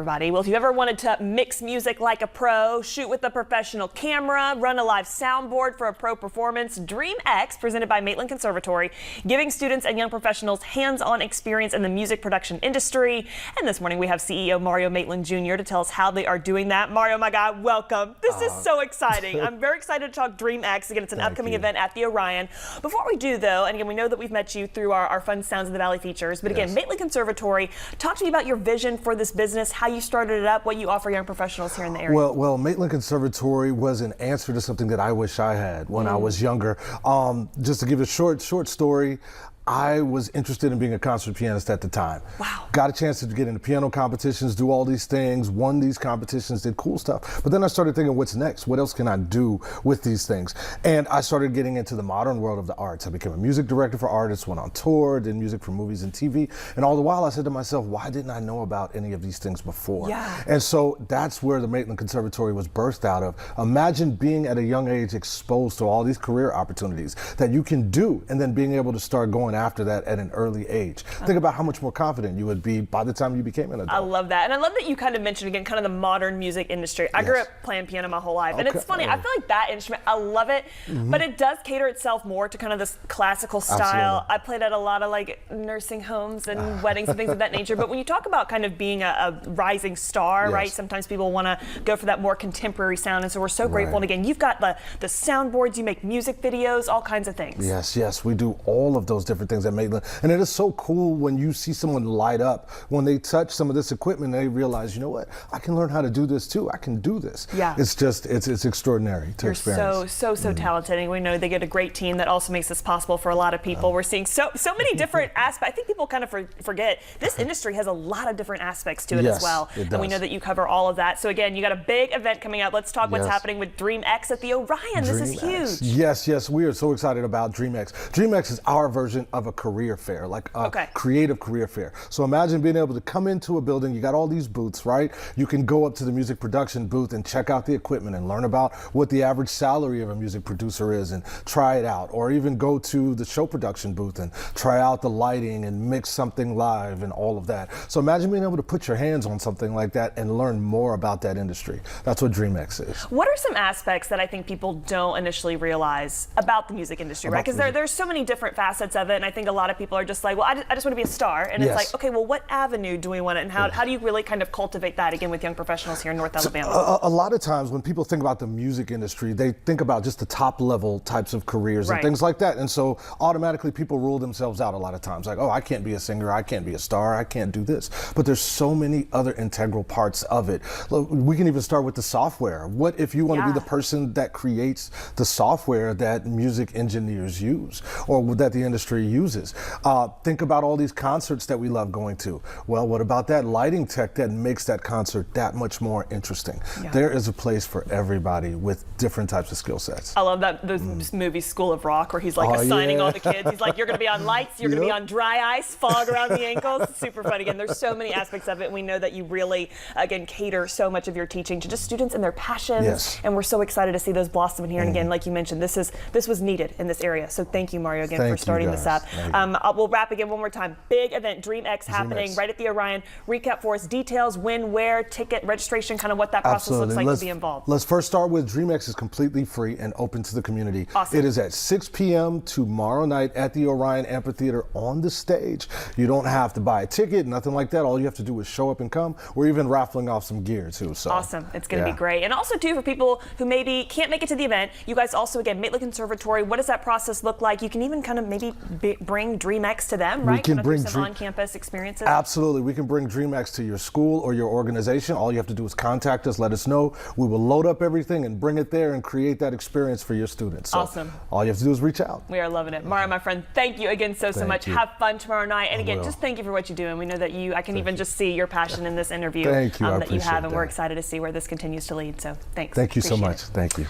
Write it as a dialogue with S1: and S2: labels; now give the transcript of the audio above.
S1: Everybody. Well, if you ever wanted to mix music like a pro, shoot with a professional camera, run a live soundboard for a pro performance, DreamX, presented by Maitland Conservatory, giving students and young professionals hands-on experience in the music production industry. And this morning we have CEO Mario Maitland Jr. to tell us how they are doing that. Mario, my guy, welcome. This is so exciting. I'm very excited to talk DreamX. Again, it's an upcoming event at the Orion. Before we do, though, and again, we know that we've met you through our Fun Sounds of the Valley features, but again, Maitland Conservatory, talk to me about your vision for this business, how you started it up, what you offer young professionals here in the area.
S2: Well, Maitland Conservatory was an answer to something that I wish I had when I was younger. Just to give a short story, I was interested in being a concert pianist at the time.
S1: Wow.
S2: Got a chance to get into piano competitions, do all these things, won these competitions, did cool stuff. But then I started thinking, what's next? What else can I do with these things? And I started getting into the modern world of the arts. I became a music director for artists, went on tour, did music for movies and TV. And all the while I said to myself, why didn't I know about any of these things before?
S1: Yeah.
S2: And so that's where the Maitland Conservatory was birthed out of. Imagine being at a young age exposed to all these career opportunities that you can do, and then being able to start going after that at an early age. Think about how much more confident you would be by the time you became an adult.
S1: I love that. And I love that you kind of mentioned, again, kind of the modern music industry. I grew up playing piano my whole life. And it's funny, I feel like that instrument, I love it, but it does cater itself more to kind of this classical style. I played at a lot of like nursing homes and weddings and things of that nature. But when you talk about kind of being a rising star, right? Sometimes people want to go for that more contemporary sound. And so we're so grateful. And again, you've got the soundboards, you make music videos, all kinds of things.
S2: Yes, we do all of those different things at Maitland. And it is so cool when you see someone light up, when they touch some of this equipment, and they realize, you know what, I can learn how to do this too. I can do this.
S1: Yeah.
S2: It's just, it's extraordinary to experience.
S1: So talented. And we know they get a great team that also makes this possible for a lot of people. We're seeing so many different aspects. I think people kind of forget this industry has a lot of different aspects to it as well. And we know that you cover all of that. So again, you got a big event coming up. Let's talk what's happening with DreamX at the Orion. This is huge.
S2: Yes, we are so excited about DreamX. DreamX is our version of a career fair, like a creative career fair. So imagine being able to come into a building, you got all these booths, right? You can go up to the music production booth and check out the equipment and learn about what the average salary of a music producer is and try it out. Or even go to the show production booth and try out the lighting and mix something live and all of that. So imagine being able to put your hands on something like that and learn more about that industry. That's what DreamX is.
S1: What are some aspects that I think people don't initially realize about the music industry, right? Because there's so many different facets of it, and I think a lot of people are just like, well, I just want to be a star. And it's like, okay, well, what avenue do we want it? And how do you really kind of cultivate that, again, with young professionals here in North Alabama?
S2: A lot of times when people think about the music industry, they think about just the top level types of careers and things like that. And so automatically people rule themselves out a lot of times. Like, oh, I can't be a singer, I can't be a star, I can't do this. But there's so many other integral parts of it. Look, we can even start with the software. What if you want to be the person that creates the software that music engineers use or that the industry uses? Think about all these concerts that we love going to. Well, what about that lighting tech that makes that concert that much more interesting? There is a place for everybody with different types of skill sets.
S1: I love that those movies, School of Rock, where he's like assigning all the kids. He's like, you're going to be on lights, you're going to be on dry ice, fog around the ankles. Super fun. Again, there's so many aspects of it. And we know that you really, again, cater so much of your teaching to just students and their passions. And we're so excited to see those blossom in here. And again, like you mentioned, this was needed in this area. So thank you, Mario, again, for starting this up. We'll wrap again one more time. Big event, DreamX happening right at the Orion. Recap for us, details, when, where, ticket, registration, kind of what that process looks like to be involved.
S2: Let's first start with DreamX is completely free and open to the community. It is at 6 p.m. tomorrow night at the Orion Amphitheater on the stage. You don't have to buy a ticket, nothing like that. All you have to do is show up and come. We're even raffling off some gear too. So
S1: awesome. It's going to be great. And also too, for people who maybe can't make it to the event, you guys also, again, Maitland Conservatory, what does that process look like? You can even kind of maybe bring DreamX to them, right?
S2: We can bring
S1: some on-campus experiences.
S2: Absolutely. We can bring DreamX to your school or your organization. All you have to do is contact us, let us know. We will load up everything and bring it there and create that experience for your students. So awesome. All you have to do is reach out.
S1: We are loving it. Mario, my friend, thank you again so much. Have fun tomorrow night. And again, just thank you for what you do. And we know that I can even just see your passion in this interview
S2: that you have,
S1: and we're excited to see where this continues to lead. So thanks.
S2: Thank you so much. Thank you.